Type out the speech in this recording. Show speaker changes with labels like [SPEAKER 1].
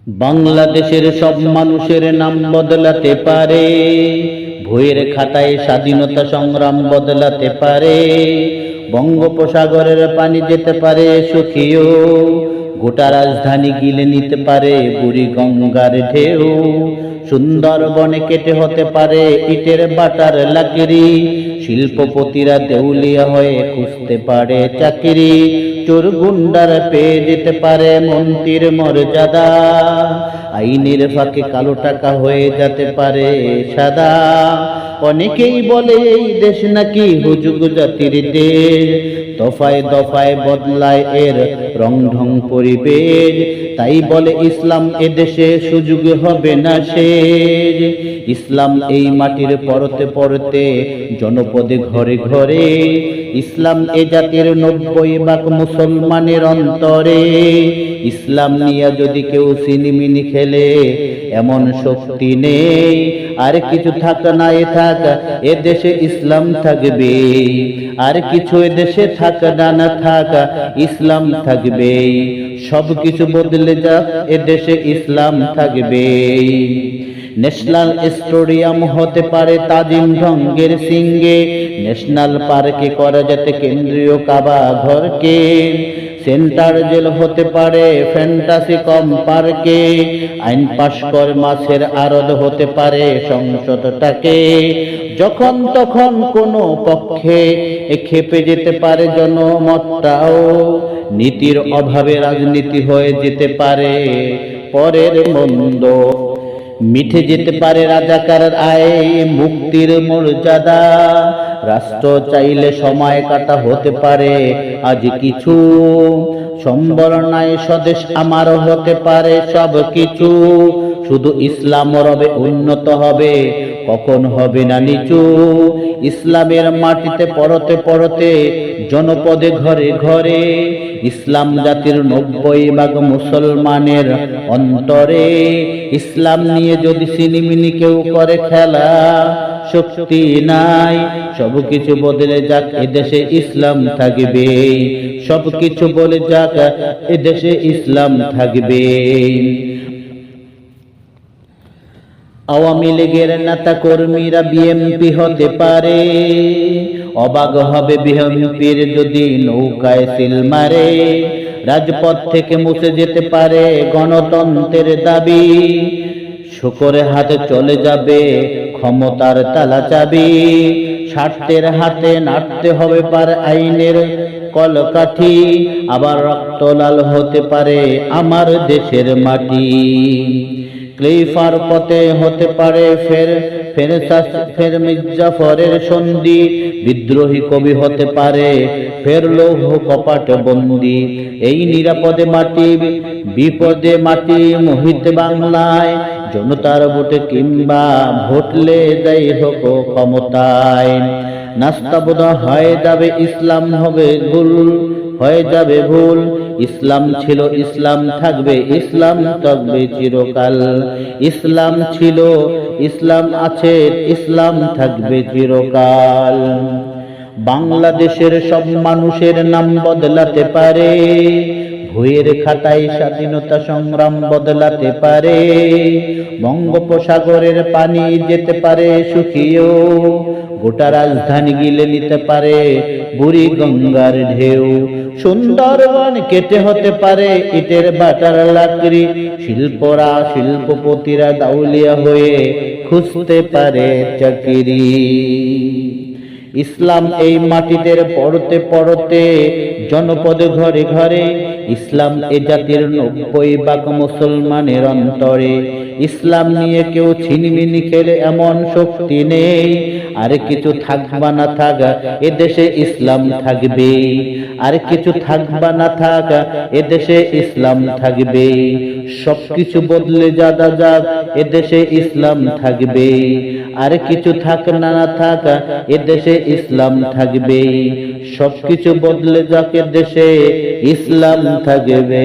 [SPEAKER 1] বাংলাদেশের সব মানুষের নাম বদলাতে পারে, বইয়ের খাতায় স্বাধীনতা সংগ্রাম বদলাতে পারে। বঙ্গোপসাগরের পানি যেতে পারে শুকিয়ে, গোটা রাজধানী গিলে নিতে পারে বুড়ি গঙ্গার ঢেউ। সুন্দরবনে কেটে হতে পারে ইটের বাটার লাকড়ি, শিল্পপতিরা দেউলিয়া হয়ে খুঁজতে পারে চাকরি। চোর গুন্ডার পেয়ে যেতে পারে মন্ত্রীর মর্যাদা, আইনের ফাঁকে কালো টাকা হয়ে যেতে পারে সাদা। অনেকেই বলে এই দেশ নাকি হুজুগ জাতির দেশ, দফায় দফায় বদলায় এর রং ঢং পরিবেশ। তাই বলে ইসলাম এদেশে সুযোগ হবে না শেষ। ইসলাম এই মাটির পরতে পরতে জনপদে ঘরে ঘরে, ইসলাম এ জাতির 90% মুসলমানের অন্তরে। ইসলাম নিয়ে যদি কেউ সিনিমিনি খেলে এমন শক্তি নেই, আর কিছু থাক না এ থাক এ দেশে ইসলাম থাকবে। আর কিছু এ দেশে থাক না থাক ইসলাম থাকবে। সব কিছু বদলে যাক এ দেশে ইসলাম থাকবে। ন্যাশনাল স্টেডিয়াম হতে পারে তাজিম ঢঙ্গের সিঙ্গে, ন্যাশনাল পার্কে করা যেতে কেন্দ্রীয় কাবা ঘরকে। সেন্টার জেল হতে পারে ফ্যান্টাসি কম পার্কে, আইন পাশ কর মাছের আড়ত হতে পারে সংসদটাকে। যখন তখন কোনো পক্ষে খেপে যেতে পারে জনমতটাও, নীতির অভাবে রাজনীতি হয়ে যেতে পারে পরের মন্দ। মিঠে যেতে পারে রাজাকার আয় মুক্তির মর্যাদা, রাষ্ট্র চাইলে সময় কাটা হতে পারে আজ কিছু। সম্বল নাই স্বদেশ আমারও হতে পারে সব কিছু, শুধু ইসলাম রবে উন্নত হবে কখন হবে না নিচু। ইসলামের মাটিতে পরতে পরতে জনপদে ঘরে ঘরে, ইসলাম জাতির 90% মুসলমানের অন্তরে। ইসলাম নিয়ে যদি সিনিমিনি কেউ করে খেলা, শক্তি নাই। সব কিছু বদলে যাক এদেশে ইসলাম থাকবে, সব কিছু বলে যাক এদেশে ইসলাম থাকবে। আওয়ামী লীগের নেতা কর্মীরা বিএমপি হতে পারে, অবাক হবে বিএমপির যদি নৌকায় সিল মারে। রাজপথ থেকে মুছে যেতে পারে গণতন্ত্রের দাবি, শুকরে হাতে চলে যাবে ক্ষমতার তালা চাবি। স্বার্থের হাতে নাড়তে হবে পারে আইনের কলকাঠি, আবার রক্ত লাল হতে পারে আমার দেশের মাটি। ক্লিফার পথে হতে পারে ফের মির্জাফরের সন্ধি, বিদ্রোহী কবি হতে পারে ফের লৌহ কপাট বন্দি। এই নিরাপদে মাটি বিপদে মাটি মোহিত বাংলায়, জনতার ভোটে কিংবা ভোটলে যাই হোক ক্ষমতায়। নাস্তা বোধ হয়ে যাবে ইসলাম হবে ভুল, হয়ে যাবে ভুল। ইসলাম ছিল ইসলাম থাকবে, ইসলাম থাকবে চিরকাল। ইসলাম ছিল ইসলাম আছে, ইসলাম থাকবে চিরকাল। বাংলাদেশের সব মানুষের নাম বদলাতে পারে, বইয়ের খাতায় স্বাধীনতা সংগ্রাম বদলাতে পারে। বঙ্গোপসাগরের পানি যেতে পারে শুকিয়েও, গোটা রাজধানী গিলে নিতে পারে বুড়ি গঙ্গার ঢেউ। সুন্দরবন কেটে হতে পারে ইটের বাটার লাকড়ি, শিল্পপতিরা দাউলিয়া হয়ে খুঁজতে পারে চাকরি। ইসলাম এই মাটিতে পড়তে পড়তে জনপদে ঘরে ঘরে, ইসলাম এ জাতির 90% মুসলমানের অন্তরে। ইসলাম নিয়ে কেউ ছিনিমিনি খেলে এমন শক্তি নেই, আর কিছু থাকবা না থাক এদেশে ইসলাম থাকবে। আর কিছু থাকবা না থাক এদেশে ইসলাম থাকবে। সবকিছু বদলে যাক এদেশে ইসলাম থাকবে। আর কিছু থাক না থাক এদেশে ইসলাম থাকবে। সবকিছু বদলে যাক এদেশে ইসলাম থাকবে।